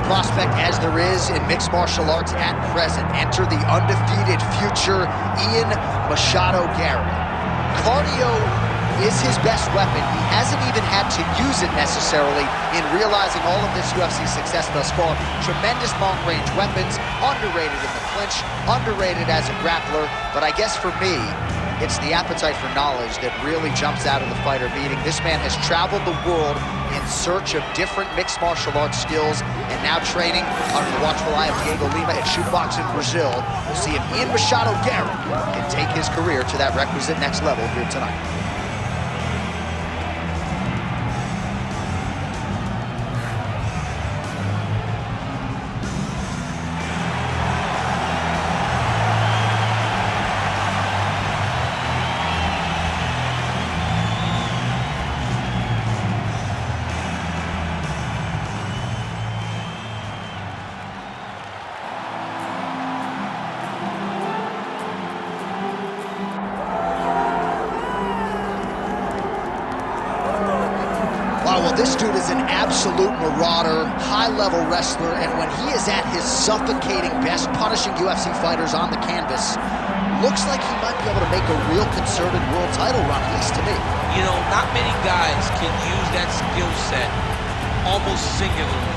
prospect as there is in mixed martial arts at present. Enter the undefeated future Ian Machado Garry. Cardio is his best weapon. He hasn't even had to use it necessarily in realizing all of this UFC success thus far. Tremendous long-range weapons, underrated in the clinch, underrated as a grappler, but I guess for me, it's the appetite for knowledge that really jumps out of the fighter meeting. This man has traveled the world in search of different mixed martial arts skills and now training under the watchful eye of Diego Lima at Shootbox in Brazil. We'll see if Ian Machado Garry can take his career to that requisite next level here tonight. Well, this dude is an absolute marauder, high-level wrestler, and when he is at his suffocating best, punishing UFC fighters on the canvas, looks like he might be able to make a real concerted world title run, at least to me. You know, not many guys can use that skill set almost singularly.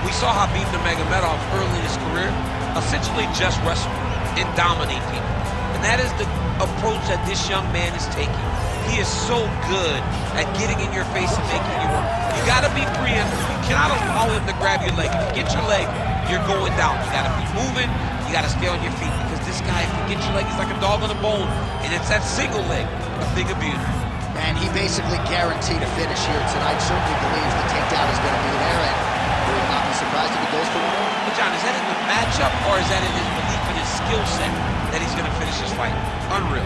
We saw Khabib Nurmagomedov early in his career essentially just wrestle and dominate people. And that is the approach that this young man is taking. He is so good at getting in your face and making you work. You gotta be preemptive. You cannot allow him to grab your leg. If you get your leg, you're going down. You gotta be moving, you gotta stay on your feet, because this guy, if you get your leg, he's like a dog on a bone, and it's that single leg, a thing of beauty. And he basically guaranteed a finish here tonight. Certainly believes the takedown is gonna be there, and we will not be surprised if he goes for one. But John, is that in the matchup, or is that in his belief in his skill set that he's gonna finish this fight? Unreal.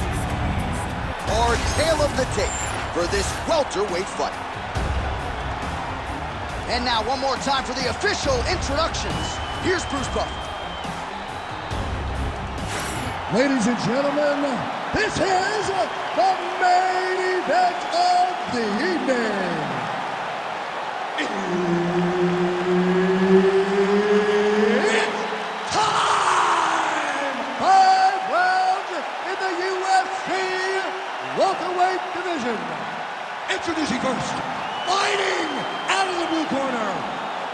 Our tale of the tape for this welterweight fight. And now one more time for the official introductions. Here's Bruce Buffer. Ladies and gentlemen, this is the main event of the evening. It's time! 5 rounds in the UFC welterweight division. Introducing first, fighting out of the blue corner,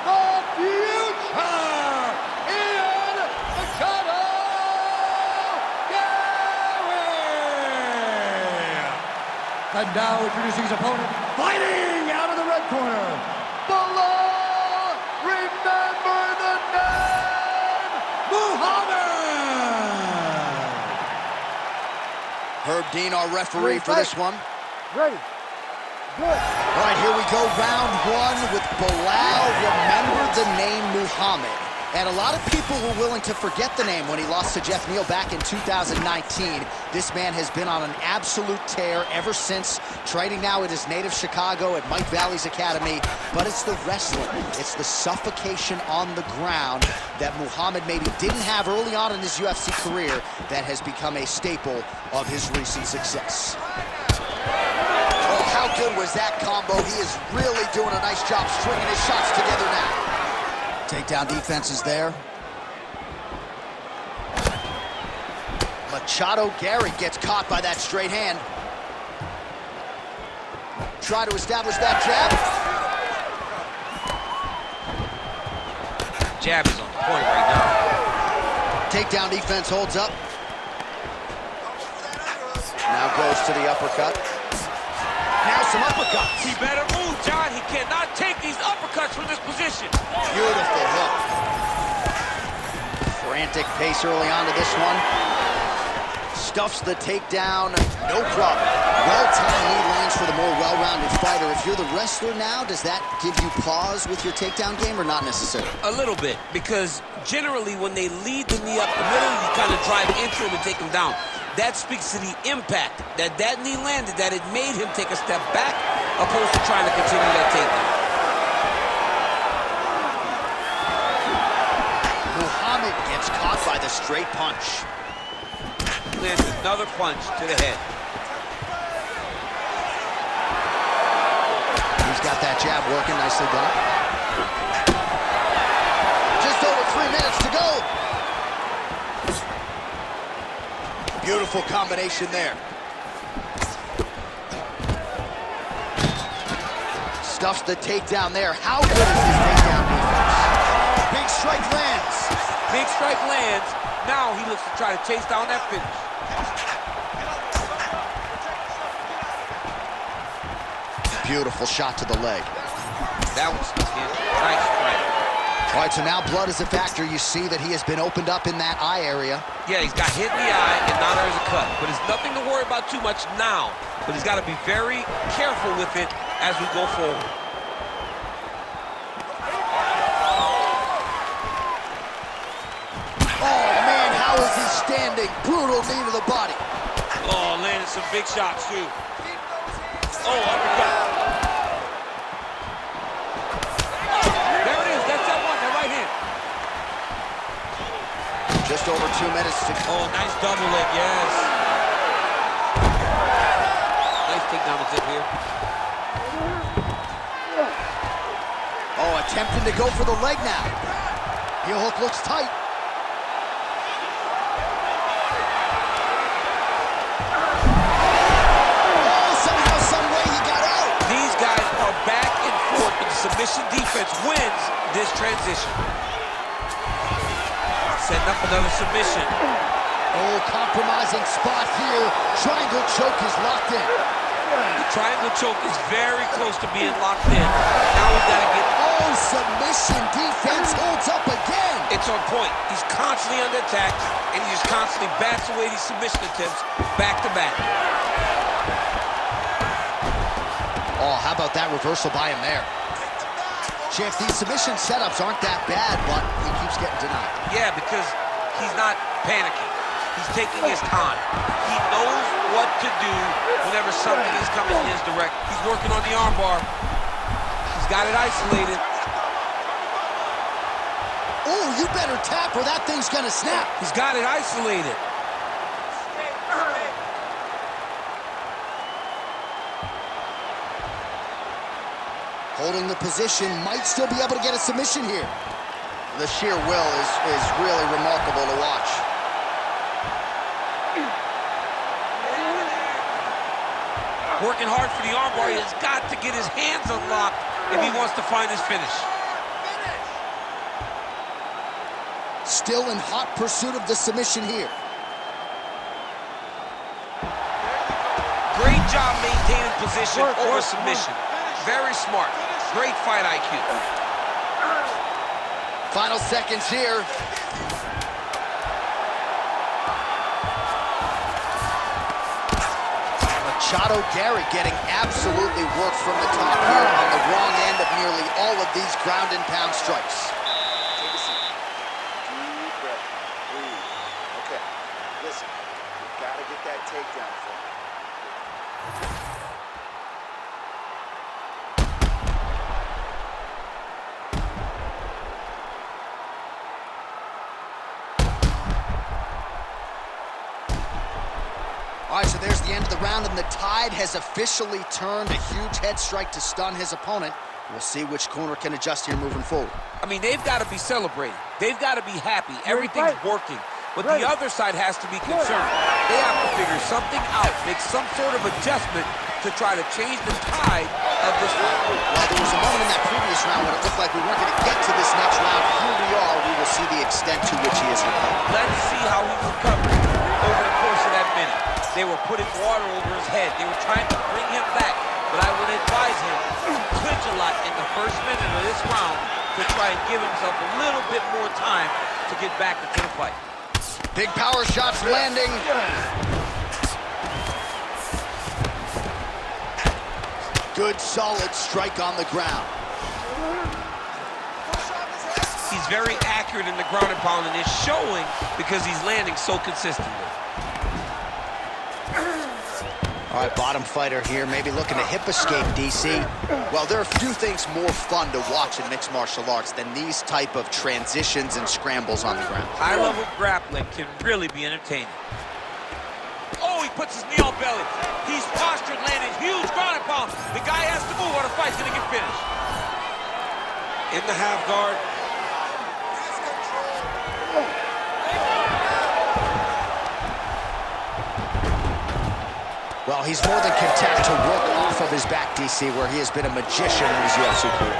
the future, Ian Machado Garry. And now introducing his opponent, fighting out of the red corner, Belal, remember the name, Muhammad. Herb Dean, our referee for this one. Ready. Good. All right, here we go, round one with Belal. Remember the name Muhammad. And a lot of people were willing to forget the name when he lost to Jeff Neal back in 2019. This man has been on an absolute tear ever since, training now at his native Chicago at Mike Valley's Academy. But it's the wrestling, it's the suffocation on the ground that Muhammad maybe didn't have early on in his UFC career that has become a staple of his recent success. Oh, how good was that combo? He is really doing a nice job stringing his shots together now. Takedown defense is there. Machado Garry gets caught by that straight hand. Try to establish that jab. Jab is on point right now. Takedown defense holds up. Now goes to the uppercut. Now some uppercuts. He better move, John. He cannot take these uppercuts from this position. Beautiful hook. Frantic pace early on to this one. Stuffs the takedown, no problem. Well-timed knee lands for the more well-rounded fighter. If you're the wrestler now, does that give you pause with your takedown game or not necessarily? A little bit, because generally when they lead the knee up the middle, you kind of drive into him and take him down. That speaks to the impact that knee landed, that it made him take a step back opposed to trying to continue that takedown. Muhammad gets caught by the straight punch. Lands another punch to the head. He's got that jab working, nicely done. 3 minutes to go. Beautiful combination there. Stuffs the takedown there. How good is his takedown defense? Oh, big strike lands. Big strike lands. Now he looks to try to chase down that finish. Beautiful shot to the leg. That was nice strike. All right, so now blood is a factor. You see that he has been opened up in that eye area. Yeah, he's got hit in the eye, and now there's a cut. But it's nothing to worry about too much now. But he's got to be very careful with it as we go forward. Oh, man, how is he standing? Brutal knee to the body. Oh, landed some big shots, too. Oh, uppercut. There it is. That's that one, that right hand. Just over 2 minutes to go. Oh, nice double leg, yes. Nice takedown attempt here. Oh, attempting to go for the leg now. Heel hook looks tight. Oh, somehow, some way he got out. These guys are back and forth, and submission defense wins this transition. Setting up another submission. Oh, compromising spot here. Triangle choke is locked in. The triangle choke is very close to being locked in. Now we've got to get... Oh, submission defense holds up again. It's on point. He's constantly under attack, and he just constantly bats away these submission attempts back to back. Oh, how about that reversal by him there? Champ, these submission setups aren't that bad, but he keeps getting denied. Yeah, because he's not panicking. He's taking his time. He knows what to do whenever something is coming in his direction. He's working on the armbar. He's got it isolated. Oh, you better tap or that thing's gonna snap. He's got it isolated. Holding the position, might still be able to get a submission here. The sheer will is really remarkable to watch. Working hard for the armbar. He has got to get his hands unlocked if he wants to find his finish. Still in hot pursuit of the submission here. Great job maintaining position over submission. Very smart. Great fight IQ. Final seconds here. Machado Garry getting absolutely worked from the top here on the wrong end of nearly all of these ground and pound strikes. Take a seat. Deep breath. Breathe. Okay. Listen, you gotta get that takedown for me. All right, so there's the end of the round, and the tide has officially turned. A huge head strike to stun his opponent. We'll see which corner can adjust here moving forward. I mean, they've got to be celebrating. They've got to be happy. Everything's working. But the other side has to be concerned. They have to figure something out, make some sort of adjustment to try to change the tide of this fight. Well, there was a moment in that previous round when it looked like we weren't going to get to this next round. Here we are. We will see the extent to which he is recovered. Let's see how he recovers over the course of that minute. They were putting water over his head. They were trying to bring him back. But I would advise him to clinch a lot in the first minute of this round to try and give himself a little bit more time to get back into the fight. Big power shots landing. Good, solid strike on the ground. He's very accurate in the ground and pound, and it's showing because he's landing so consistently. All right, bottom fighter here, maybe looking to hip escape, DC. Well, there are few things more fun to watch in mixed martial arts than these type of transitions and scrambles on the ground. High-level grappling can really be entertaining. Oh, he puts his knee on belly. He's postured, landing huge ground and pound. The guy has to move or the fight's gonna get finished. In the half guard. Well, he's more than content to work off of his back, DC, where he has been a magician in his UFC career.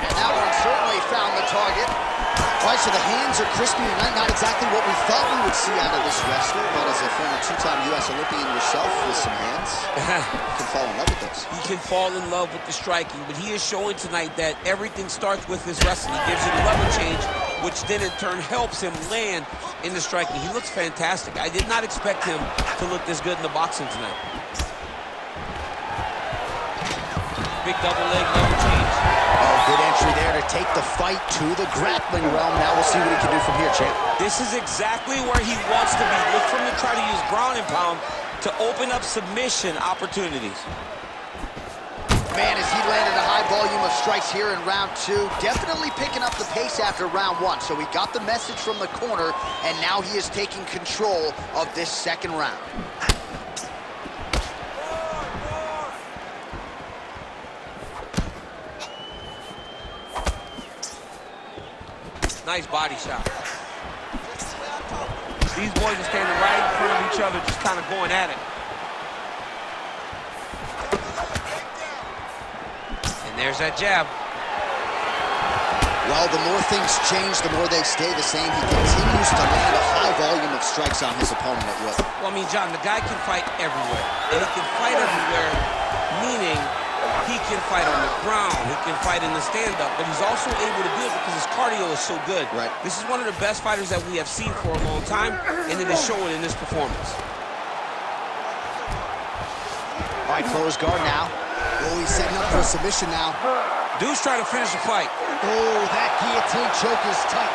And that one certainly found the target. All right, so the hands are crispy tonight. Not exactly what we thought we would see out of this wrestler, but as a former two-time U.S. Olympian yourself with some hands, you can fall in love with those. He can fall in love with the striking, but he is showing tonight that everything starts with his wrestling. He gives you the level change, which then in turn helps him land in the striking. He looks fantastic. I did not expect him to look this good in the boxing tonight. Big double leg level change. Oh, good entry there to take the fight to the grappling realm. Now we'll see what he can do from here, champ. This is exactly where he wants to be. Look for him to try to use ground and pound to open up submission opportunities. Man, as he landed a high volume of strikes here in round two, definitely picking up the pace after round one. So he got the message from the corner, and now he is taking control of this second round. Nice body shot. These boys are standing right in front of each other, just kind of going at it. And there's that jab. Well, the more things change, the more they stay the same. He continues to land a high volume of strikes on his opponent at will. Well, I mean, John, the guy can fight everywhere. And he can fight everywhere, meaning he can fight on the ground, he can fight in the stand-up, but he's also able to do it because his cardio is so good. Right. This is one of the best fighters that we have seen for a long time, and it is showing in this performance. All right, close guard now. Oh, he's setting up for a submission now. Dude's trying to finish the fight. Oh, that guillotine choke is tight.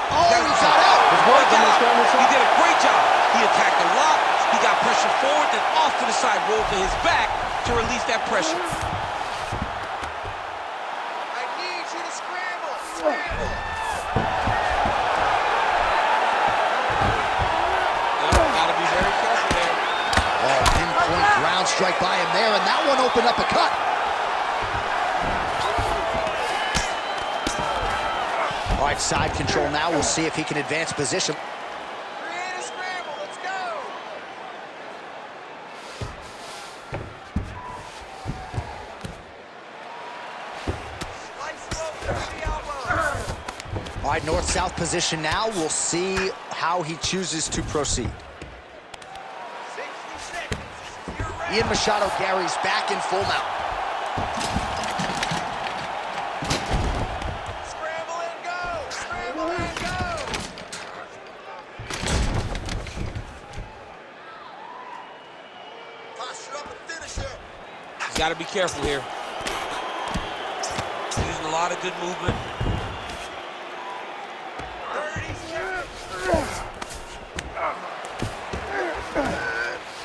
Oh, he got out. He did a great job. He attacked a lot. He got pressure forward, then off to the side, rolled to his back to release that pressure. I need you to scramble. Scramble. Gotta be very careful there. Oh, pinpoint ground strike by him there, and that one opened up a cut. All right, side control now. We'll see if he can advance position. Create a scramble. Let's go. Slice him open with the elbow. All right, north-south position now. We'll see how he chooses to proceed. 60 seconds. You're ready. Ian Machado Garry's back in full mount. Scramble and go. Scramble and go. Posture up and finish it. He's got to be careful here. Using a lot of good movement. 30 seconds.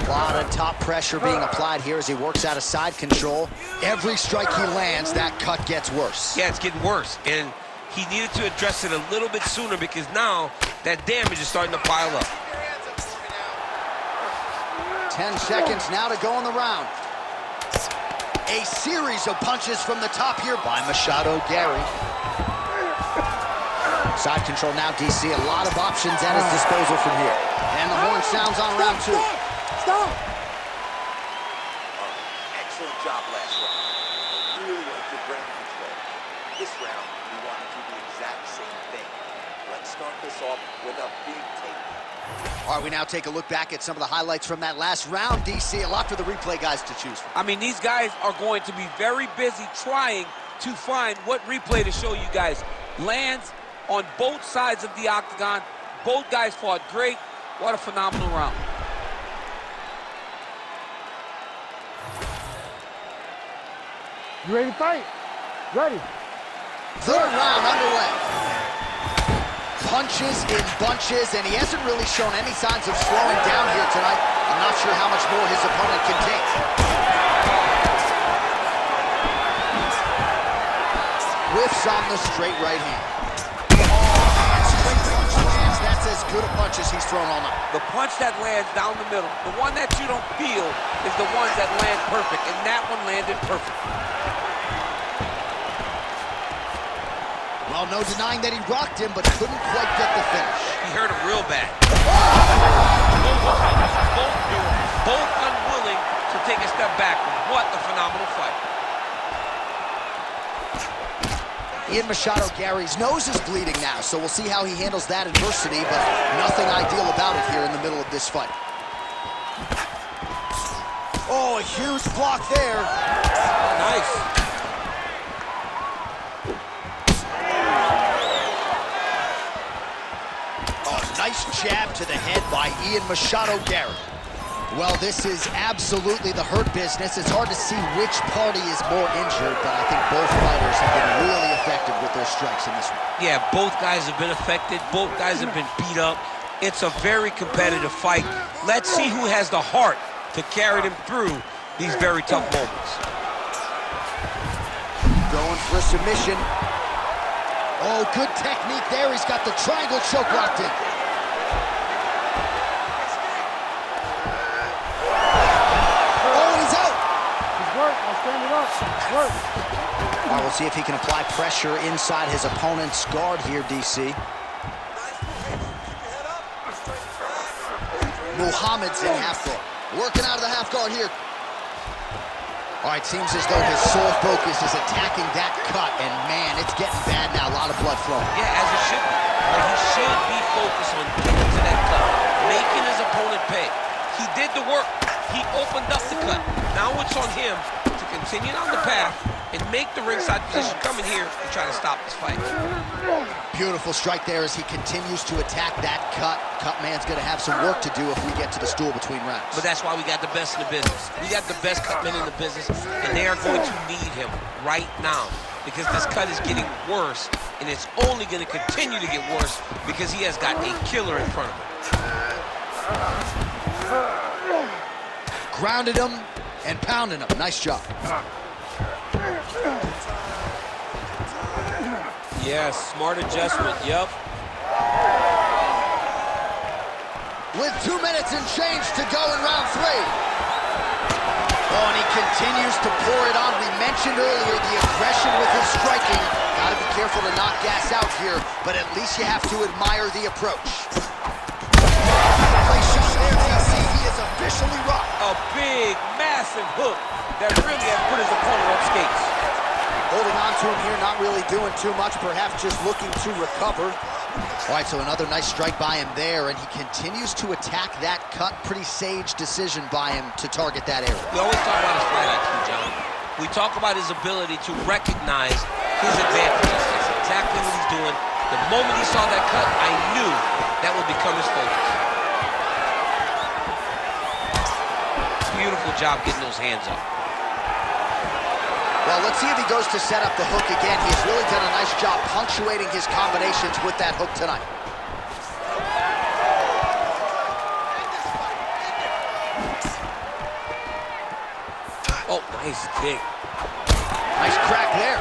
A lot of top pressure being applied here as he works out of side control. Every strike he lands, that cut gets worse. Yeah, it's getting worse, and he needed to address it a little bit sooner because now that damage is starting to pile up. Keep your hands up for me now. 10 seconds now to go in the round. A series of punches from the top here by Machado Garry. Side control now, DC. A lot of options at his disposal from here. And the horn sounds on round two. Stop! Excellent job last round. Really like your ground control. This round, we want to do the exact same thing. Let's start this off with a big takedown. All right, we now take a look back at some of the highlights from that last round, DC. A lot for the replay guys to choose from. I mean, these guys are going to be very busy trying to find what replay to show you guys. Lands on both sides of the octagon. Both guys fought great. What a phenomenal round. You ready to fight? Ready. Third round underway. Punches in bunches, and he hasn't really shown any signs of slowing down here tonight. I'm not sure how much more his opponent can take. Whiffs on the straight right hand. And straight punch lands. That's as good a punch as he's thrown all night. The punch that lands down the middle, the one that you don't feel, is the ones that land perfect, and that one landed perfect. Well, no denying that he rocked him, but couldn't quite get the finish. He hurt him real bad. Both unwilling to take a step backward. What a phenomenal fight. Ian Machado Garry's nose is bleeding now, so we'll see how he handles that adversity, but nothing ideal about it here in the middle of this fight. Oh, a huge block there. Nice. Oh, nice jab to the head by Ian Machado Garry. Well, this is absolutely the hurt business. It's hard to see which party is more injured, but I think both fighters have been really effective with their strikes in this one. Yeah, both guys have been affected. Both guys have been beat up. It's a very competitive fight. Let's see who has the heart to carry them through these very tough moments. Going for a submission. Oh, good technique there. He's got the triangle choke locked in. All right, we'll see if he can apply pressure inside his opponent's guard here, DC. Muhammad's in half guard. Working out of the half guard here. All right, seems as though his sole focus is attacking that cut, and man, it's getting bad now. A lot of blood flowing. Yeah, as it should be. But he should be focused on getting to that cut, making his opponent pay. He did the work. He opened up the cut. Now it's on him to continue on the path and make the ringside position, coming here and try to stop this fight. Beautiful strike there as he continues to attack that cut. Cut man's going to have some work to do if we get to the stool between rounds. But that's why we got the best in the business. We got the best cut men in the business, and they are going to need him right now because this cut is getting worse, and it's only going to continue to get worse because he has got a killer in front of him. Grounded him and pounding him. Nice job. Yes, smart adjustment, yep. With 2 minutes and change to go in round 3. Oh, and he continues to pour it on. We mentioned earlier the aggression with his striking. Gotta be careful to not gas out here, but at least you have to admire the approach. Play shot there, DC. He is officially rocked. A big, massive hook that really has put his opponent on skates. Holding on to him here, not really doing too much, perhaps just looking to recover. All right, so another nice strike by him there, and he continues to attack that cut. Pretty sage decision by him to target that area. We always talk about his fight IQ, John. We talk about his ability to recognize his advantages. That's exactly what he's doing. The moment he saw that cut, I knew that would become his focus. Beautiful job getting those hands up. Well, let's see if he goes to set up the hook again. He's really done a nice job punctuating his combinations with that hook tonight. Oh, nice kick. Nice crack there.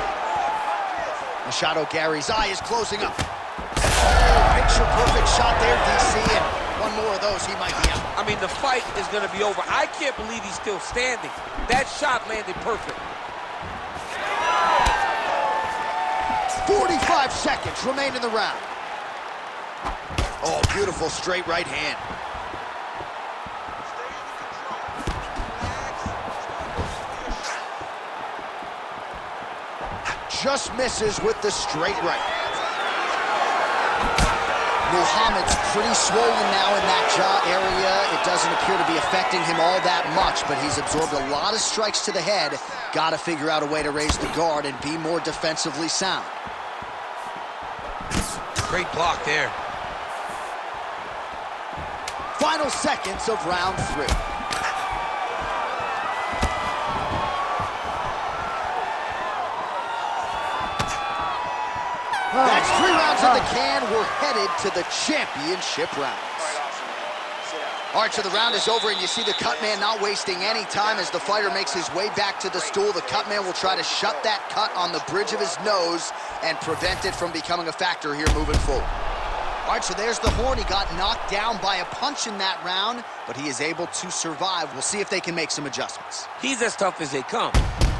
Machado Garry's eye is closing up. Oh, picture-perfect shot there, DC, and one more of those, he might be out. I mean, the fight is going to be over. I can't believe he's still standing. That shot landed perfect. 45 seconds remain in the round. Oh, beautiful straight right hand. Just misses with the straight right. Muhammad's pretty swollen now in that jaw area. It doesn't appear to be affecting him all that much, but he's absorbed a lot of strikes to the head. Got to figure out a way to raise the guard and be more defensively sound. Great block there. Final seconds of round 3. That's 3 rounds in the can. We're headed to the championship rounds. All right, so the round is over, and you see the cut man not wasting any time as the fighter makes his way back to the stool. The cut man will try to shut that cut on the bridge of his nose and prevent it from becoming a factor here moving forward. All right, so there's the horn. He got knocked down by a punch in that round, but he is able to survive. We'll see if they can make some adjustments. He's as tough as they come.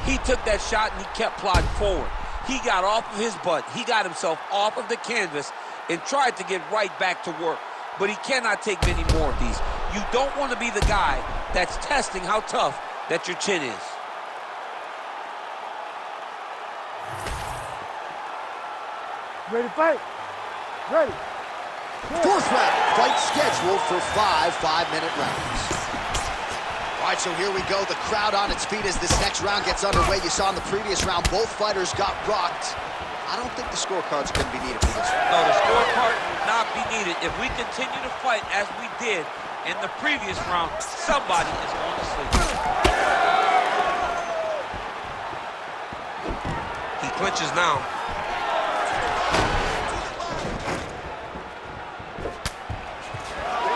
He took that shot and he kept plodding forward. He got off of his butt. He got himself off of the canvas and tried to get right back to work. But he cannot take many more of these. You don't want to be the guy that's testing how tough that your chin is. Ready to fight? Ready. Fourth round, fight scheduled for 5 5-minute rounds. All right, so here we go. The crowd on its feet as this next round gets underway. You saw in the previous round, both fighters got rocked. I don't think the scorecard's going to be needed for this one. No, the scorecard will not be needed. If we continue to fight as we did in the previous round, somebody is going to sleep. He clinches now.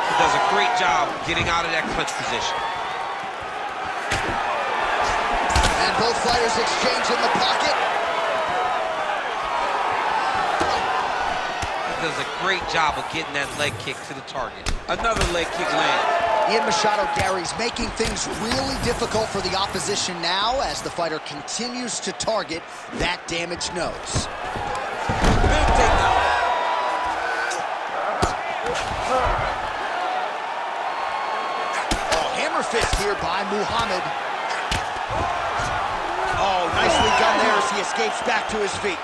He does a great job getting out of that clinch position. And both fighters exchange in the pocket. Does a great job of getting that leg kick to the target. Another leg kick lands. Ian Machado Garry's making things really difficult for the opposition now as the fighter continues to target that damaged nose. Big takedown. Oh, hammer fist here by Muhammad. Oh, nicely done there as he escapes back to his feet.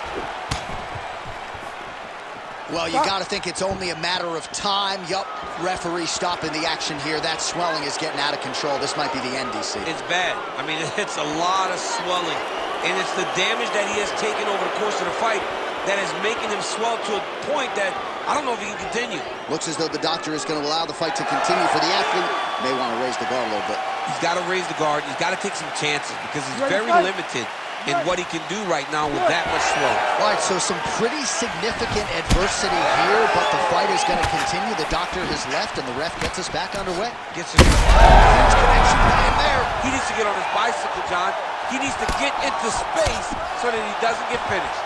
Well, you got to think it's only a matter of time. Yup, referee stopping the action here. That swelling is getting out of control. This might be the end, DC. It's bad. I mean, it's a lot of swelling. And it's the damage that he has taken over the course of the fight that is making him swell to a point that I don't know if he can continue. Looks as though the doctor is going to allow the fight to continue for the athlete. May want to raise the guard a little bit. He's got to raise the guard. He's got to take some chances because he's very limited in what he can do right now with that much swelling. All right, so some pretty significant adversity here, but the fight is going to continue. The doctor has left, and the ref gets us back underway. Gets him. Huge connection by him there. He needs to get on his bicycle, John. He needs to get into space so that he doesn't get finished.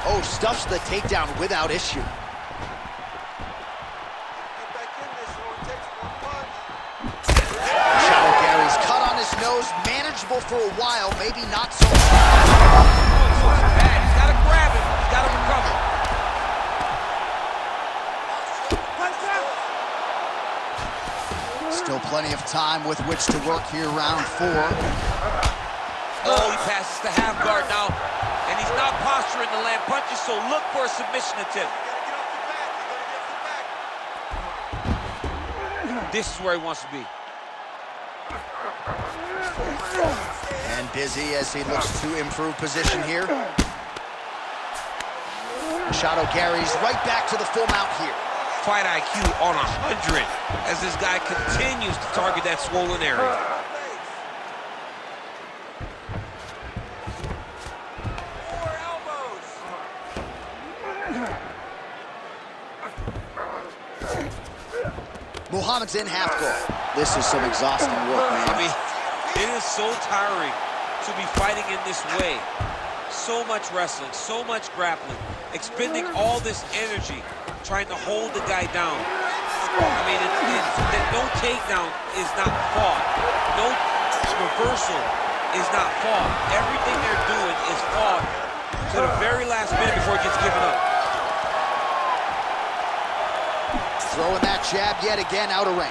Oh, stuffs the takedown without issue. Machado Garry's cut on his nose, manageable for a while, maybe not so much. So it's bad. He's got to grab him. He's got to recover. Still plenty of time with which to work here, round 4. Oh, he passes the half guard now, and he's not posturing to land punches, so look for a submission attempt. This is where he wants to be. And busy as he looks to improve position here. Machado Garry's right back to the full mount here. Fight IQ on 100 as this guy continues to target that swollen area. Muhammad's in half guard. This is some exhausting work, man. I mean, it is so tiring to be fighting in this way. So much wrestling, so much grappling, expending all this energy trying to hold the guy down. I mean, no takedown is not fought. No reversal is not fought. Everything they're doing is fought to the very last minute before it gets given up. Throwing that jab yet again out of range.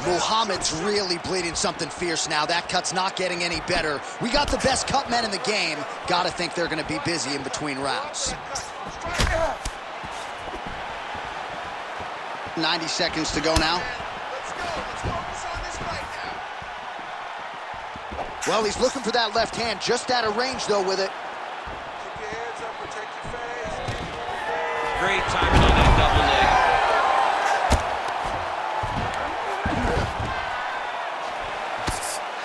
Muhammad's really bleeding something fierce now. That cut's not getting any better. We got the best cut men in the game. Gotta think they're gonna be busy in between rounds. 90 seconds to go now. Well, he's looking for that left hand, just out of range though with it. Great timing on that double leg.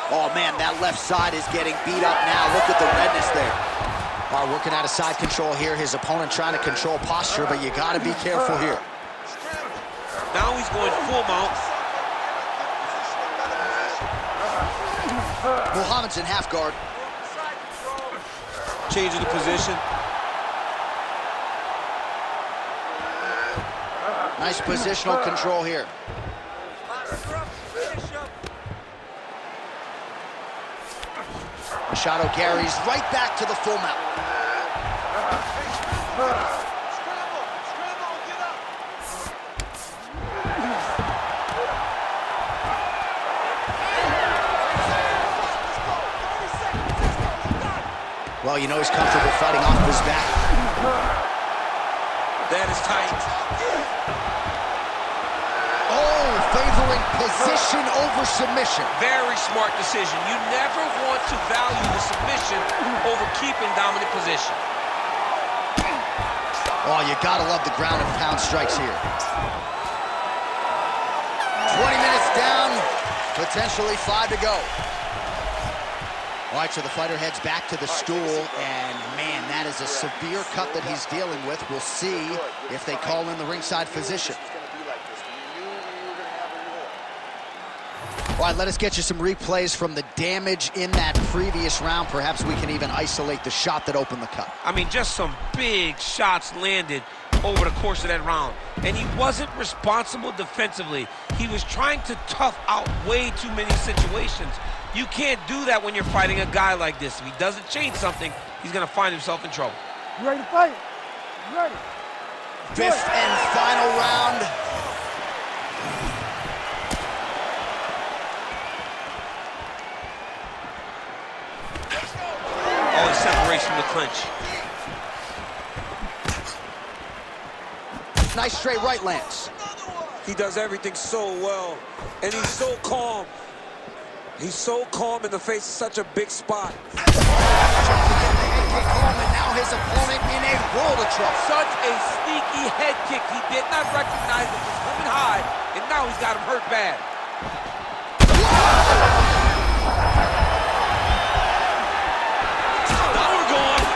Oh man, that left side is getting beat up now. Look at the redness there. All right, working out of side control here. His opponent trying to control posture, but you gotta be careful here. Now he's going full mount. Muhammad's in half guard. Changing the position. Nice positional control here. Machado Garry's right back to the full mount. Well, you know he's comfortable fighting off of his back. That is tight. Oh, favoring position over submission. Very smart decision. You never want to value the submission over keeping dominant position. Oh, you gotta love the ground and pound strikes here. 20 minutes down, potentially 5 to go. All right, so the fighter heads back to the stool, and man, that is a severe cut that he's dealing with. We'll see if they call in the ringside physician. All right, let us get you some replays from the damage in that previous round. Perhaps we can even isolate the shot that opened the cut. I mean, just some big shots landed over the course of that round. And he wasn't responsible defensively. He was trying to tough out way too many situations. You can't do that when you're fighting a guy like this. If he doesn't change something, he's going to find himself in trouble. You ready to fight? You ready? Fifth and final round. Oh, he separates from the clinch. Nice straight right lands. He does everything so well, and he's so calm. He's so calm in the face of such a big spot. Trying to get the head kick home, and now his opponent in a world of trouble. Such a sneaky head kick. He did not recognize it was coming high, and now he's got him hurt bad. Now we're going.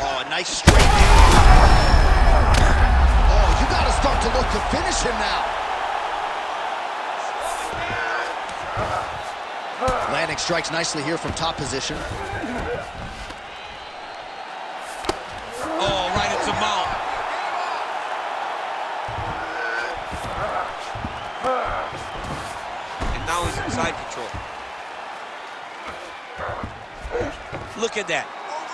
Oh, a nice straight knee. Start to look to finish him now. Landing strikes nicely here from top position. Oh, right into mount. And now he's in side control. Look at that.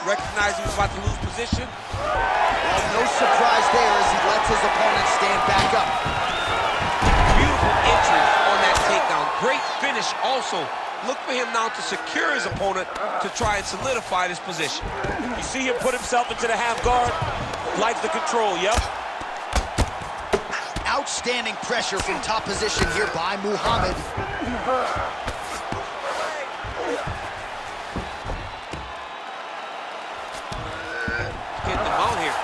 Recognized he was about to lose position. Well, no surprise there as he lets his opponent stand back up. Beautiful entry on that takedown. Great finish also. Look for him now to secure his opponent to try and solidify this position. You see him put himself into the half guard. Likes the control, yep. Outstanding pressure from top position here by Muhammad. Getting the mount here.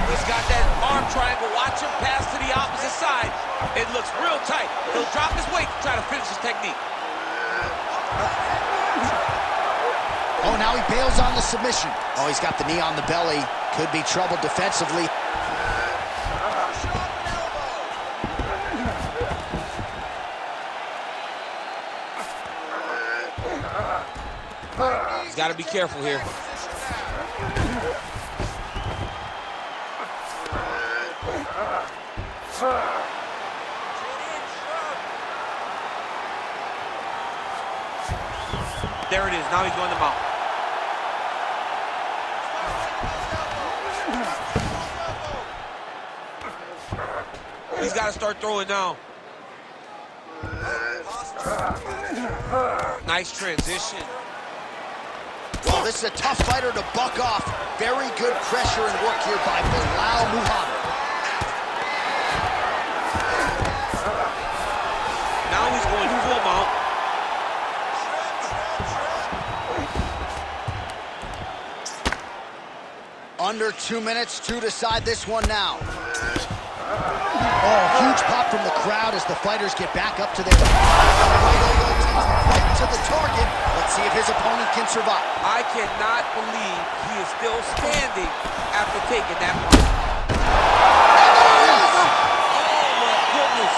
He's got that arm triangle. Watch him pass to the opposite side. It looks real tight. He'll drop his weight to try to finish his technique. Oh, now he bails on the submission. Oh, he's got the knee on the belly. Could be trouble defensively. He's got to be careful here. There it is. Now he's going to mount. He's got to start throwing now. Nice transition. Well, this is a tough fighter to buck off. Very good pressure and work here by Belal Muhammad. Now he's going full mount. Under 2 minutes to decide this one now. Oh, huge pop from the crowd as the fighters get back up to their right to the target. Let's see if his opponent can survive. I cannot believe he is still standing after taking that punch. Oh, my goodness.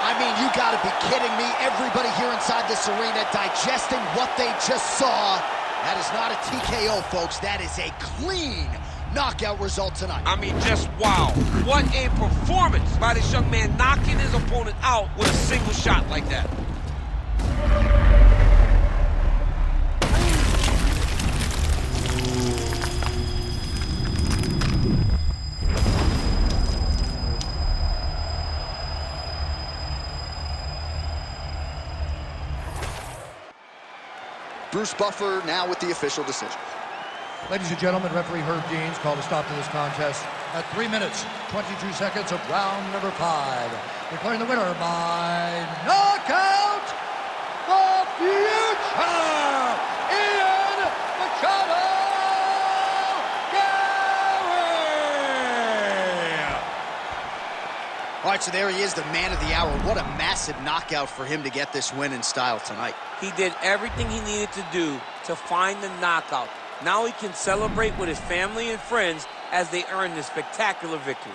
I mean, you gotta be kidding me. Everybody here inside this arena digesting what they just saw. That is not a TKO, folks. That is a clean knockout result tonight. I mean, just wow. What a performance by this young man, knocking his opponent out with a single shot like that. Bruce Buffer now with the official decision. Ladies and gentlemen, referee Herb Deans called a stop to this contest at 3 minutes, 22 seconds of round number 5. Declaring the winner by knockout, the future, Ian Machado Garry! All right, so there he is, the man of the hour. What a massive knockout for him to get this win in style tonight. He did everything he needed to do to find the knockout. Now he can celebrate with his family and friends as they earn this spectacular victory.